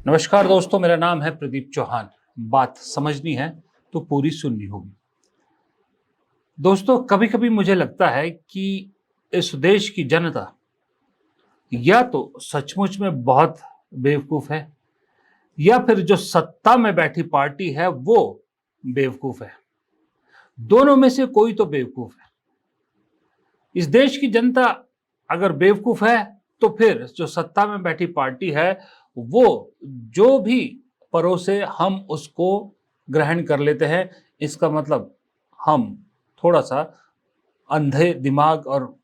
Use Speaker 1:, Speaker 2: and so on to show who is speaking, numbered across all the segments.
Speaker 1: नमस्कार दोस्तों, मेरा नाम है प्रदीप चौहान। बात समझनी है तो पूरी सुननी होगी। दोस्तों, कभी कभी मुझे लगता है कि इस देश की जनता या तो सचमुच में बहुत बेवकूफ है या फिर जो सत्ता में बैठी पार्टी है वो बेवकूफ है। दोनों में से कोई तो बेवकूफ है। इस देश की जनता अगर बेवकूफ है तो फिर जो सत्ता में बैठी पार्टी है वो जो भी परोसे हम उसको ग्रहण कर लेते हैं। इसका मतलब हम थोड़ा सा अंधे दिमाग और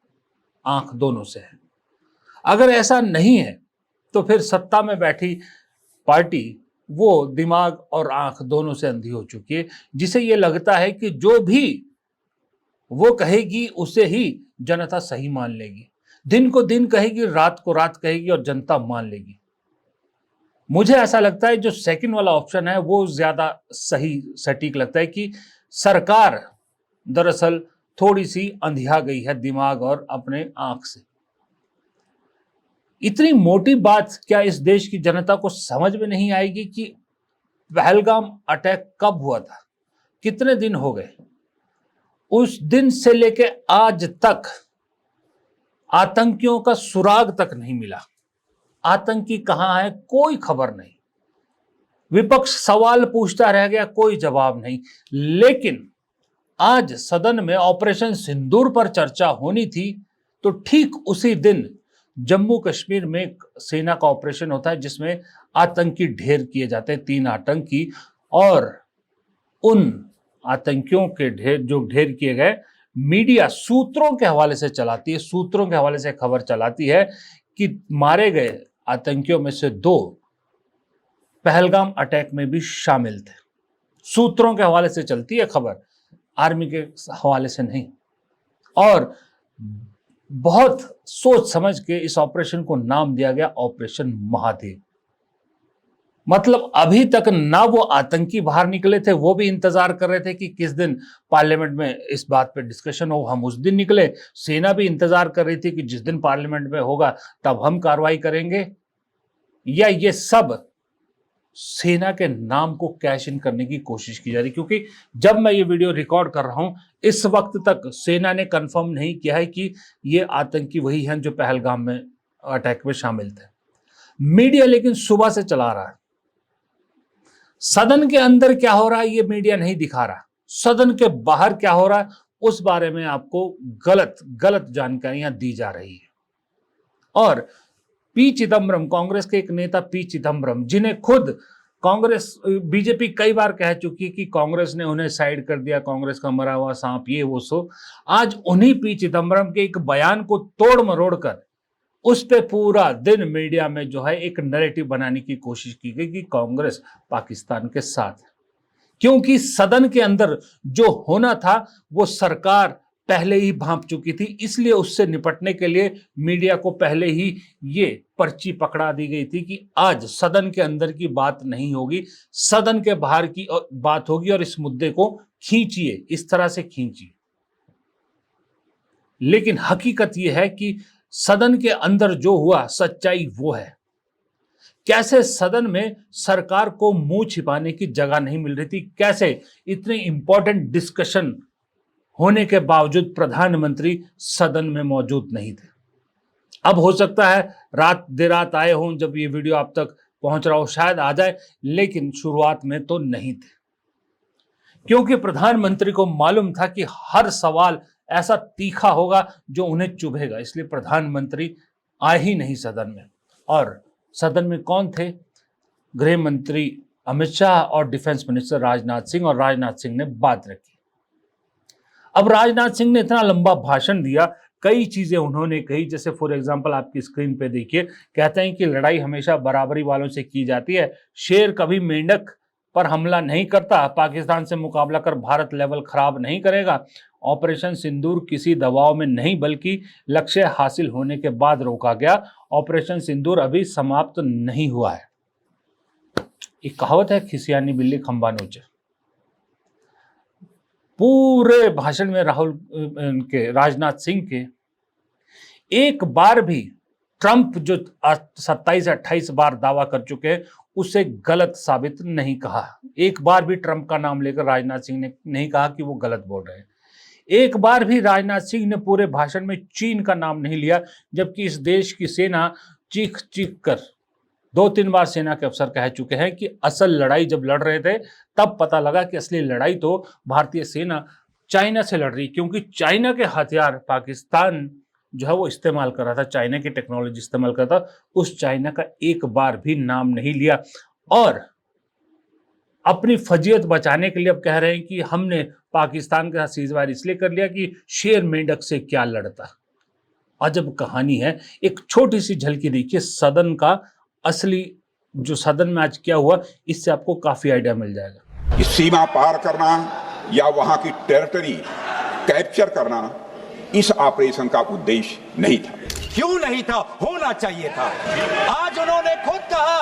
Speaker 1: आंख दोनों से है। अगर ऐसा नहीं है तो फिर सत्ता में बैठी पार्टी वो दिमाग और आंख दोनों से अंधी हो चुकी है, जिसे ये लगता है कि जो भी वो कहेगी उसे ही जनता सही मान लेगी। दिन को दिन कहेगी, रात को रात कहेगी और जनता मान लेगी। मुझे ऐसा लगता है जो सेकंड वाला ऑप्शन है वो ज्यादा सही सटीक लगता है कि सरकार दरअसल थोड़ी सी अंधिया गई है दिमाग और अपने आंख से। इतनी मोटी बात क्या इस देश की जनता को समझ में नहीं आएगी कि पहलगाम अटैक कब हुआ था, कितने दिन हो गए, उस दिन से लेके आज तक आतंकियों का सुराग तक नहीं मिला। आतंकी कहां है कोई खबर नहीं। विपक्ष सवाल पूछता रह गया, कोई जवाब नहीं। लेकिन आज सदन में ऑपरेशन सिंदूर पर चर्चा होनी थी तो ठीक उसी दिन जम्मू कश्मीर में एक सेना का ऑपरेशन होता है जिसमें आतंकी ढेर किए जाते हैं, 3 आतंकी। और उन आतंकियों के ढेर किए गए, मीडिया सूत्रों के हवाले से चलाती है, सूत्रों के हवाले से खबर चलाती है कि मारे गए आतंकियों में से 2 पहलगाम अटैक में भी शामिल थे। सूत्रों के हवाले से चलती है खबर, आर्मी के हवाले से नहीं। और बहुत सोच समझ के इस ऑपरेशन को नाम दिया गया ऑपरेशन महादेव। मतलब अभी तक ना वो आतंकी बाहर निकले थे, वो भी इंतजार कर रहे थे कि किस दिन पार्लियामेंट में इस बात पे डिस्कशन हो, हम उस दिन निकले। सेना भी इंतजार कर रही थी कि जिस दिन पार्लियामेंट में होगा तब हम कार्रवाई करेंगे। या ये सब सेना के नाम को कैश इन करने की कोशिश की जा रही, क्योंकि जब मैं ये वीडियो रिकॉर्ड कर रहा हूं इस वक्त तक सेना ने कंफर्म नहीं किया है कि ये आतंकी वही हैं जो पहलगाम में अटैक में शामिल थे। मीडिया लेकिन सुबह से चला रहा है। सदन के अंदर क्या हो रहा है ये मीडिया नहीं दिखा रहा। सदन के बाहर क्या हो रहा है उस बारे में आपको गलत गलत जानकारियां दी जा रही है। और पी चिदम्बरम, कांग्रेस के एक नेता पी चिदम्बरम, जिन्हें खुद कांग्रेस बीजेपी कई बार कह चुकी है कि कांग्रेस ने उन्हें साइड कर दिया, कांग्रेस का मरा हुआ सांप, ये वो सो। आज उन्हीं पी चिदम्बरम के एक बयान को तोड़ मरोड़ कर उस पे पूरा दिन मीडिया में जो है एक नैरेटिव बनाने की कोशिश की गई कि कांग्रेस पाकिस्तान के साथ है। क्योंकि सदन के अंदर जो होना था वो सरकार पहले ही भांप चुकी थी, इसलिए उससे निपटने के लिए मीडिया को पहले ही ये पर्ची पकड़ा दी गई थी कि आज सदन के अंदर की बात नहीं होगी, सदन के बाहर की बात होगी और इस मुद्दे को खींचिए, इस तरह से खींचिए। लेकिन हकीकत यह है कि सदन के अंदर जो हुआ सच्चाई वो है। कैसे सदन में सरकार को मुंह छिपाने की जगह नहीं मिल रही थी, कैसे इतने इंपॉर्टेंट डिस्कशन होने के बावजूद प्रधानमंत्री सदन में मौजूद नहीं थे। अब हो सकता है रात देर रात आए हों, जब ये वीडियो आप तक पहुंच रहा हो शायद आ जाए, लेकिन शुरुआत में तो नहीं थे। क्योंकि प्रधानमंत्री को मालूम था कि हर सवाल ऐसा तीखा होगा जो उन्हें चुभेगा, इसलिए प्रधानमंत्री आए ही नहीं सदन में। और सदन में कौन थे? गृह मंत्री अमित शाह और डिफेंस मिनिस्टर राजनाथ सिंह। और राजनाथ सिंह ने बात रखी। अब राजनाथ सिंह ने इतना लंबा भाषण दिया, कई चीजें उन्होंने कही, जैसे फॉर एग्जांपल आपकी स्क्रीन पे देखिए, कहते हैं कि लड़ाई हमेशा बराबरी वालों से की जाती है, शेर कभी मेंढक पर हमला नहीं करता, पाकिस्तान से मुकाबला कर भारत लेवल खराब नहीं करेगा, ऑपरेशन सिंदूर किसी दबाव में नहीं बल्कि लक्ष्य हासिल होने के बाद रोका गया, ऑपरेशन सिंदूर अभी समाप्त नहीं हुआ है। एक कहावत है, खिसियानी बिल्ली खंबा नोचे। पूरे भाषण में राजनाथ सिंह के एक बार भी ट्रंप जो 27-28 बार दावा कर चुके हैं उसे गलत साबित नहीं कहा। एक बार भी ट्रंप का नाम लेकर राजनाथ सिंह ने नहीं कहा कि वो गलत बोल रहे हैं। एक बार भी राजनाथ सिंह ने पूरे भाषण में चीन का नाम नहीं लिया, जबकि इस देश की सेना चीख चीख कर 2-3 बार सेना के अफसर कह चुके हैं कि असल लड़ाई जब लड़ रहे थे तब पता लगा कि असली लड़ाई तो भारतीय सेना चाइना से लड़ रही, क्योंकि चाइना के हथियार पाकिस्तान जो है वो इस्तेमाल कर रहा था, चाइना की टेक्नोलॉजी इस्तेमाल कर रहा था। उस चाइना का एक बार भी नाम नहीं लिया और अपनी फजीयत बचाने के लिए अब कह रहे हैं कि हमने पाकिस्तान के साथ सीजफायर इसलिए कर लिया कि शेर मेंढक से क्या लड़ता। अजब कहानी है। एक छोटी सी झलकी देखिए सदन का असली, जो सदन में आज क्या हुआ, इससे आपको काफी आइडिया मिल जाएगा।
Speaker 2: कि सीमा पार करना या वहां की टेरिटरी कैप्चर करना इस ऑपरेशन का उद्देश्य नहीं था।
Speaker 3: क्यों नहीं था? होना चाहिए था। आज उन्होंने खुद कहा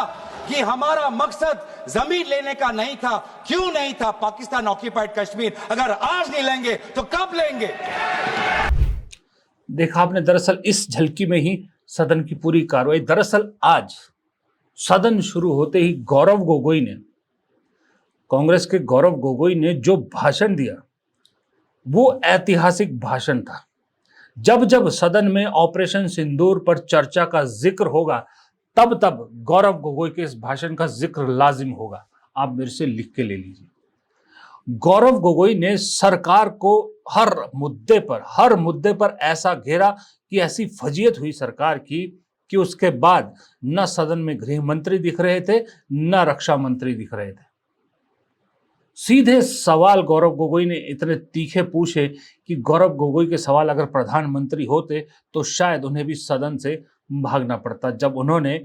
Speaker 3: कि हमारा मकसद जमीन लेने का नहीं था। क्यों नहीं था? पाकिस्तान ऑक्यूपाइड कश्मीर अगर आज नहीं लेंगे तो कब लेंगे?
Speaker 1: देखा आपने, दरअसल इस झलकी में ही सदन की पूरी कार्रवाई। दरअसल आज सदन शुरू होते ही गौरव गोगोई ने, कांग्रेस के गौरव गोगोई ने जो भाषण दिया वो ऐतिहासिक भाषण था। जब जब सदन में ऑपरेशन सिंदूर पर चर्चा का जिक्र होगा तब तब गौरव गोगोई के इस भाषण का जिक्र लाजिम होगा। आप मेरे से लिख के ले लीजिए। गौरव गोगोई ने सरकार को हर मुद्दे पर ऐसा घेरा कि ऐसी फजीयत हुई सरकार की कि उसके बाद न सदन में गृह मंत्री दिख रहे थे न रक्षा मंत्री दिख रहे थे। सीधे सवाल गौरव गोगोई ने इतने तीखे पूछे कि गौरव गोगोई के सवाल अगर प्रधानमंत्री होते तो शायद उन्हें भी सदन से भागना पड़ता। जब उन्होंने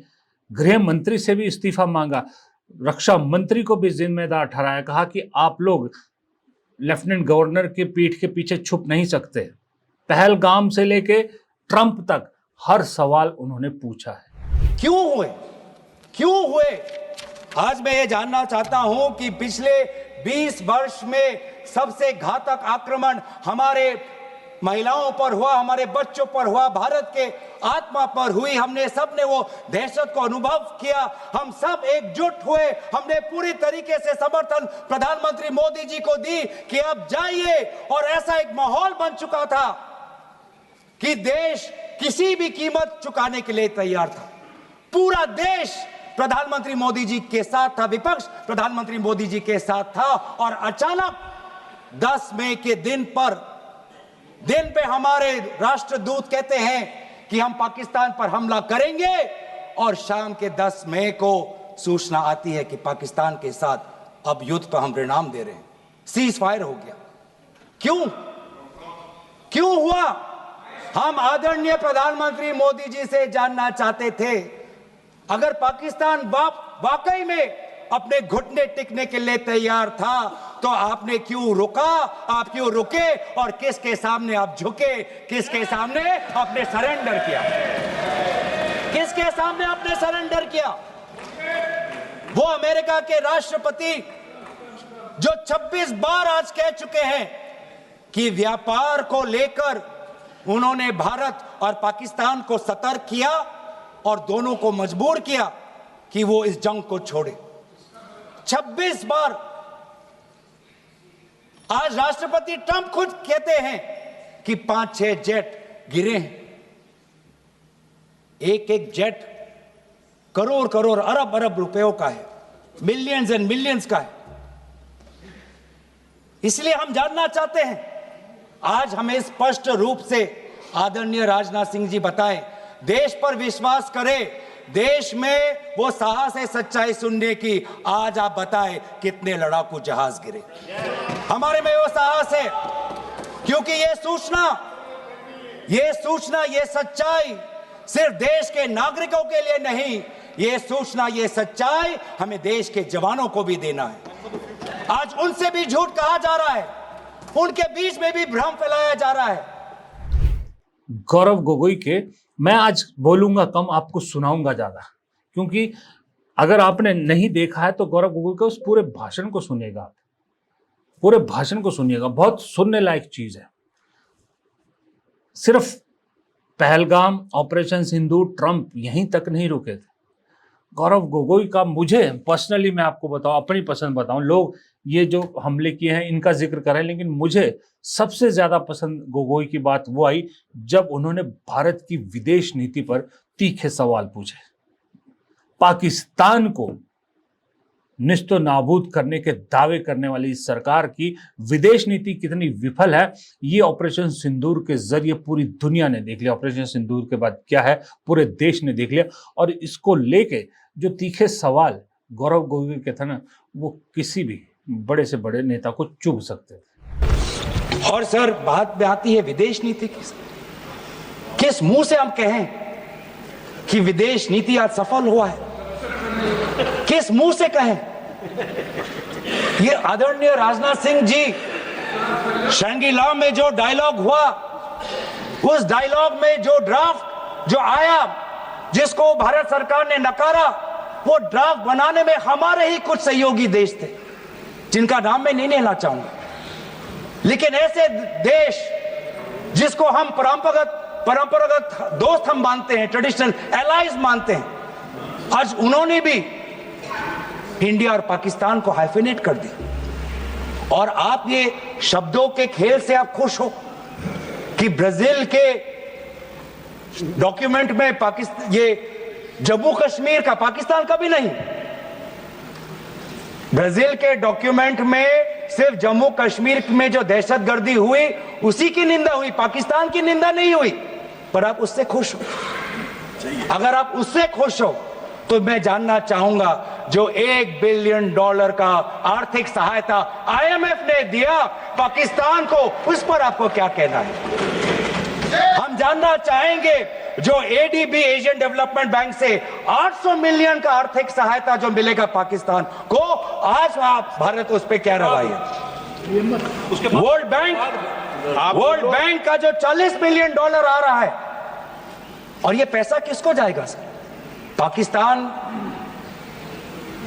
Speaker 1: गृह मंत्री से भी इस्तीफा मांगा, रक्षा मंत्री को भी जिम्मेदार ठहराया, कहा कि आप लोग लेफ्टिनेंट गवर्नर के पीठ के पीछे छुप नहीं सकते। पहलगाम से लेके ट्रंप तक हर सवाल उन्होंने पूछा है।
Speaker 3: क्यों हुए? आज मैं ये जानना चाहता हूं कि पिछले 20 वर्ष में सबसे घातक आक्रमण हमारे महिलाओं पर हुआ, हमारे बच्चों पर हुआ, भारत के आत्मा पर हुई। हमने सबने वो दहशत को अनुभव किया। हम सब एकजुट हुए। हमने पूरी तरीके से समर्थन प्रधानमंत्री मोदी जी को दी कि अब जाइए, और ऐसा एक माहौल बन चुका था कि देश किसी भी कीमत चुकाने के लिए तैयार था। पूरा देश प्रधानमंत्री मोदी जी के साथ था, विपक्ष प्रधानमंत्री मोदी जी के साथ था। और अचानक 10 मई के दिन पे हमारे राष्ट्रदूत कहते हैं कि हम पाकिस्तान पर हमला करेंगे, और शाम के 10 मई को सूचना आती है कि पाकिस्तान के साथ अब युद्ध पर हम परिणाम दे रहे हैं, सीज फायर हो गया। क्यों हुआ? हम आदरणीय प्रधानमंत्री मोदी जी से जानना चाहते थे, अगर पाकिस्तान वाकई में अपने घुटने टिकने के लिए तैयार था तो आपने क्यों रुका? आप क्यों रुके? और किसके सामने आप झुके? किसके सामने आपने सरेंडर किया? किसके सामने आपने सरेंडर किया? वो अमेरिका के राष्ट्रपति जो 26 बार आज कह चुके हैं कि व्यापार को लेकर उन्होंने भारत और पाकिस्तान को सतर्क किया और दोनों को मजबूर किया कि वो इस जंग को छोड़े। 26 बार। आज राष्ट्रपति ट्रंप खुद कहते हैं कि 5-6 जेट गिरे हैं। एक जेट करोड़ अरब रुपयों का है, मिलियंस एंड मिलियंस का है। इसलिए हम जानना चाहते हैं, आज हमें स्पष्ट रूप से आदरणीय राजनाथ सिंह जी बताएं, देश पर विश्वास करें, देश में वो साहस है सच्चाई सुनने की। आज आप बताएं कितने लड़ाकू जहाज गिरे? हमारे में वो साहस है, क्योंकि ये सूचना, ये सच्चाई सिर्फ देश के नागरिकों के लिए नहीं, ये सूचना, ये सच्चाई हमें देश के जवानों को भी देना है। आज उनसे भी झूठ कहा जा रहा है, उनके बीच में भी भ्रम फैलाया जा रहा है।
Speaker 1: गौरव गोगोई के मैं आज बोलूंगा कम, आपको सुनाऊंगा ज्यादा, क्योंकि अगर आपने नहीं देखा है तो गौरव गोगोई के उस पूरे भाषण को सुनिएगा। पूरे भाषण को सुनिएगा, बहुत सुनने लायक चीज है। सिर्फ पहलगाम, ऑपरेशन सिंदूर, ट्रंप यहीं तक नहीं रुके थे। गौरव गोगोई का, मुझे पर्सनली, मैं आपको बताऊं, अपनी पसंद बताऊं, लोग ये जो हमले किए हैं इनका जिक्र करें, लेकिन मुझे सबसे ज्यादा पसंद गोगोई की बात वो आई जब उन्होंने भारत की विदेश नीति पर तीखे सवाल पूछे। पाकिस्तान को निस्तो नाबूद करने के दावे करने वाली इस सरकार की विदेश नीति कितनी विफल है, ये ऑपरेशन सिंदूर के जरिए पूरी दुनिया ने देख लिया। ऑपरेशन सिंदूर के बाद क्या है, पूरे देश ने देख लिया। और इसको लेके जो तीखे सवाल गौरव गोगोई के थे ना, वो किसी भी बड़े से बड़े नेता को चुभ सकते थे।
Speaker 3: और सर, बात में आती है विदेश नीति की। किस मुंह से हम कहें कि विदेश नीति आज सफल हुआ है? किस मुंह से कहें? ये आदरणीय राजनाथ सिंह जी, शंगीला में जो डायलॉग हुआ, उस डायलॉग में जो ड्राफ्ट जो आया, जिसको भारत सरकार ने नकारा, वो ड्राफ्ट बनाने में हमारे ही कुछ सहयोगी देश थे, जिनका नाम मैं नहीं लेना चाहूंगा। लेकिन ऐसे देश जिसको हम परंपरागत दोस्त हम मानते हैं, ट्रेडिशनल एलाइज मानते हैं, आज उन्होंने भी इंडिया और पाकिस्तान को हाइफिनेट कर दिया। और आप ये शब्दों के खेल से आप खुश हो कि ब्राजील के डॉक्यूमेंट में पाकिस्तान, ये जम्मू कश्मीर का पाकिस्तान का भी नहीं, ब्राजील के डॉक्यूमेंट में सिर्फ जम्मू कश्मीर में जो दहशतगर्दी हुई उसी की निंदा हुई, पाकिस्तान की निंदा नहीं हुई। पर आप उससे खुश हो? अगर आप उससे खुश हो तो मैं जानना चाहूंगा, जो $1 बिलियन का आर्थिक सहायता IMF ने दिया पाकिस्तान को, उस पर आपको क्या कहना है? हम जानना चाहेंगे, जो ADB, एशियन डेवलपमेंट बैंक से 800 मिलियन का आर्थिक सहायता जो मिलेगा पाकिस्तान को, आज भारत उस पर क्या रवैया है? वर्ल्ड बैंक का जो $40 बिलियन आ रहा है, और ये पैसा किसको जाएगा सर? पाकिस्तान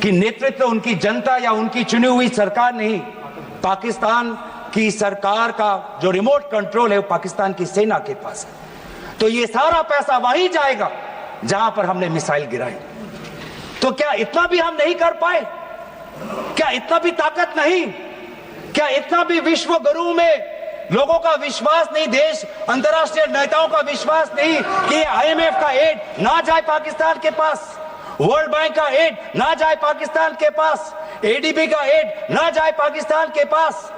Speaker 3: की नेतृत्व उनकी जनता या उनकी चुनी हुई सरकार नहीं, पाकिस्तान की सरकार का जो रिमोट कंट्रोल है वो पाकिस्तान की सेना के पास है। तो ये सारा पैसा वहीं जाएगा जहां पर हमने मिसाइल गिराई। तो क्या इतना भी हम नहीं कर पाए? क्या इतना भी ताकत नहीं? क्या इतना भी विश्व गुरु में लोगों का विश्वास नहीं, देश अंतर्राष्ट्रीय नेताओं का विश्वास नहीं कि IMF का एड ना जाए पाकिस्तान के पास, वर्ल्ड बैंक का एड ना जाए पाकिस्तान के पास, ADB का एड ना जाए पाकिस्तान के पास?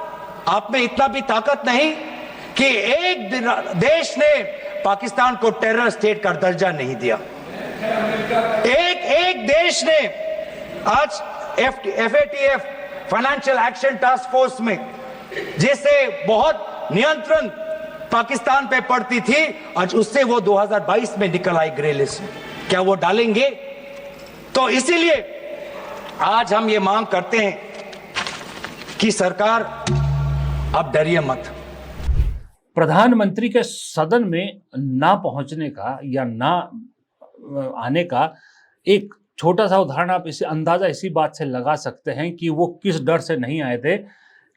Speaker 3: आप में इतना भी ताकत नहीं कि एक देश ने पाकिस्तान को टेरर स्टेट का दर्जा नहीं दिया। एक देश ने आज FATF, financial action task force में, जिससे बहुत नियंत्रण पाकिस्तान पे पड़ती थी, आज उससे वो 2022 में निकल आई ग्रे लिस्ट में। क्या वो डालेंगे? तो इसीलिए आज हम ये मांग करते हैं कि सरकार अब डरिए मत।
Speaker 1: प्रधानमंत्री के सदन में ना पहुंचने का या ना आने का एक छोटा सा उदाहरण आप इसे अंदाजा इसी बात से लगा सकते हैं कि वो किस डर से नहीं आए थे।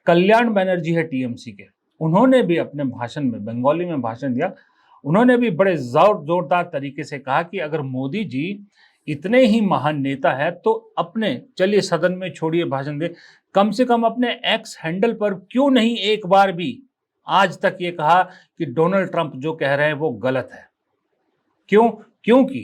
Speaker 1: कल्याण बनर्जी है TMC के, उन्होंने भी अपने भाषण में, बंगाली में भाषण दिया, उन्होंने भी बड़े जोरदार तरीके से कहा कि अगर मोदी जी इतने ही महान नेता है तो अपने, चलिए सदन में छोड़िए भाषण दे, कम से कम अपने X हैंडल पर क्यों नहीं एक बार भी आज तक ये कहा कि डोनाल्ड ट्रंप जो कह रहे हैं वो गलत है। क्यों? क्योंकि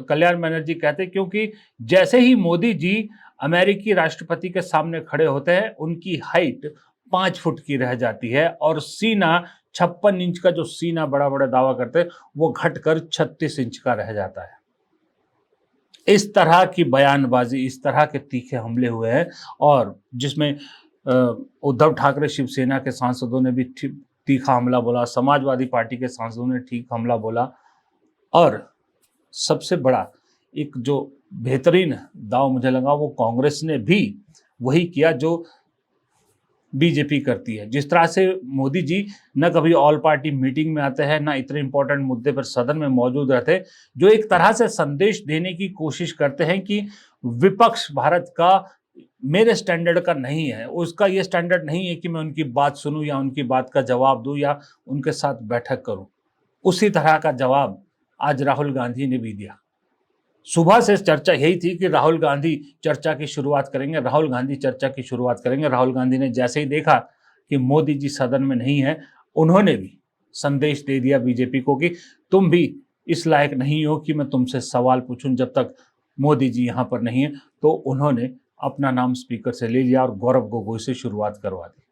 Speaker 1: कल्याण बनर्जी कहते क्योंकि जैसे ही मोदी जी अमेरिकी राष्ट्रपति के सामने खड़े होते हैं, उनकी हाइट 5 फुट की रह जाती है और सीना 56 इंच का, जो सीना बड़ा बड़ा दावा करते हैं, वो घटकर 36 इंच का रह जाता है। इस तरह की बयानबाजी, इस तरह के तीखे हमले हुए हैं, और जिसमें उद्धव ठाकरे शिवसेना के सांसदों ने भी तीखा हमला बोला, समाजवादी पार्टी के सांसदों ने ठीक हमला बोला, और सबसे बड़ा एक जो बेहतरीन दाव मुझे लगा वो कांग्रेस ने भी वही किया जो बीजेपी करती है। जिस तरह से मोदी जी न कभी ऑल पार्टी मीटिंग में आते हैं, ना इतने इंपॉर्टेंट मुद्दे पर सदन में मौजूद रहते, जो एक तरह से संदेश देने की कोशिश करते हैं कि विपक्ष भारत का मेरे स्टैंडर्ड का नहीं है, उसका ये स्टैंडर्ड नहीं है कि मैं उनकी बात सुनूं या उनकी बात का जवाब दूं या उनके साथ बैठक करूं। उसी तरह का जवाब आज राहुल गांधी ने भी दिया। सुबह से चर्चा यही थी कि राहुल गांधी चर्चा की शुरुआत करेंगे, राहुल गांधी चर्चा की शुरुआत करेंगे। राहुल गांधी ने जैसे ही देखा कि मोदी जी सदन में नहीं है, उन्होंने भी संदेश दे दिया बीजेपी को कि तुम भी इस लायक नहीं हो कि मैं तुमसे सवाल पूछूं जब तक मोदी जी यहां पर नहीं है। तो उन्होंने अपना नाम स्पीकर से ले लिया और गौरव गोगोई से शुरुआत करवा दी।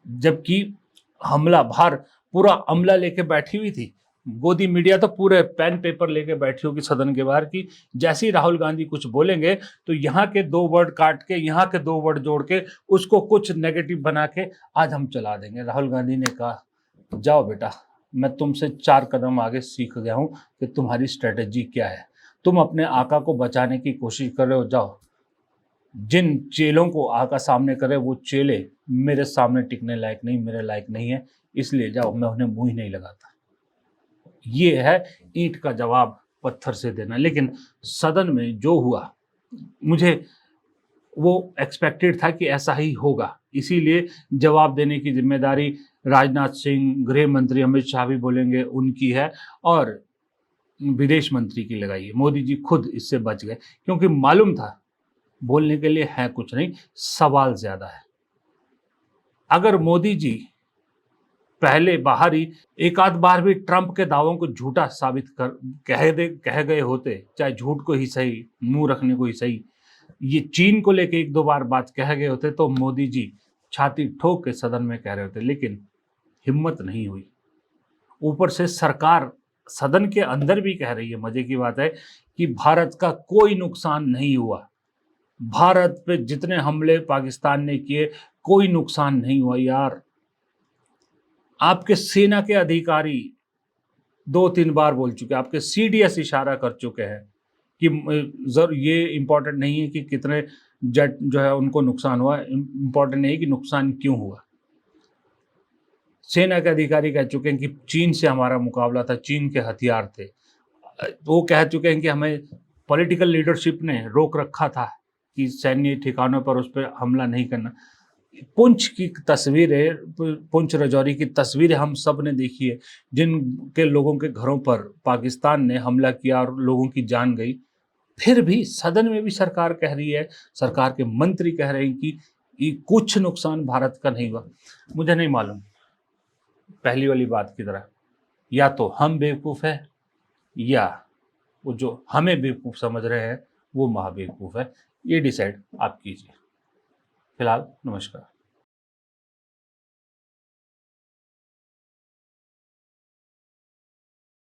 Speaker 1: जबकि हमला भार पूरा अमला लेके बैठी हुई थी, गोदी मीडिया तो पूरे पेन पेपर लेके बैठी होगी सदन के बाहर की जैसे ही राहुल गांधी कुछ बोलेंगे तो यहाँ के 2 वर्ड काट के यहाँ के 2 वर्ड जोड़ के उसको कुछ नेगेटिव बना के आज हम चला देंगे। राहुल गांधी ने कहा, जाओ बेटा, मैं तुमसे 4 कदम आगे सीख गया हूं कि तुम्हारी स्ट्रेटेजी क्या है। तुम अपने आका को बचाने की कोशिश कर रहे हो, जाओ। जिन चेलों को आका सामने करे वो चेले मेरे सामने टिकने लायक नहीं, मेरे लायक नहीं है, इसलिए जाओ, मैं उन्हें मुंह ही नहीं लगाता। ये है ईंट का जवाब पत्थर से देना। लेकिन सदन में जो हुआ, मुझे वो एक्सपेक्टेड था कि ऐसा ही होगा, इसीलिए जवाब देने की जिम्मेदारी राजनाथ सिंह, गृह मंत्री अमित शाह भी बोलेंगे उनकी है और विदेश मंत्री की लगाई है। मोदी जी खुद इससे बच गए क्योंकि मालूम था बोलने के लिए है कुछ नहीं, सवाल ज्यादा है। अगर मोदी जी पहले बाहर ही एक आध बार भी ट्रंप के दावों को झूठा साबित कर कह गए होते, चाहे झूठ को ही सही, मुंह रखने को ही सही, ये चीन को लेके 1-2 बार बात कह गए होते तो मोदी जी छाती ठोक के सदन में कह रहे होते, लेकिन हिम्मत नहीं हुई। ऊपर से सरकार सदन के अंदर भी कह रही है, मजे की बात है कि भारत का कोई नुकसान नहीं हुआ, भारत पे जितने हमले पाकिस्तान ने किए कोई नुकसान नहीं हुआ। यार, आपके सेना के अधिकारी 2-3 बार बोल चुके, आपके सीडीएस इशारा कर चुके हैं कि ये इंपॉर्टेंट नहीं है कि कितने जेट जो है उनको नुकसान हुआ, इंपॉर्टेंट नहीं है कि नुकसान क्यों हुआ। सेना के अधिकारी कह चुके हैं कि चीन से हमारा मुकाबला था, चीन के हथियार थे। वो कह चुके हैं कि हमें पॉलिटिकल लीडरशिप ने रोक रखा था कि सैन्य ठिकानों पर उस पर हमला नहीं करना। पुंछ की तस्वीरें, पुंछ राजौरी की तस्वीरें हम सब ने देखी है, जिनके लोगों के घरों पर पाकिस्तान ने हमला किया और लोगों की जान गई। फिर भी सदन में भी सरकार कह रही है, सरकार के मंत्री कह रहे हैं कि ये कुछ नुकसान भारत का नहीं हुआ। मुझे नहीं मालूम, पहली वाली बात की तरह या तो हम बेवकूफ़ हैं या वो जो हमें बेवकूफ़ समझ रहे हैं वो महाबेवकूफ़ है। ये डिसाइड आप कीजिए। फिलहाल नमस्कार।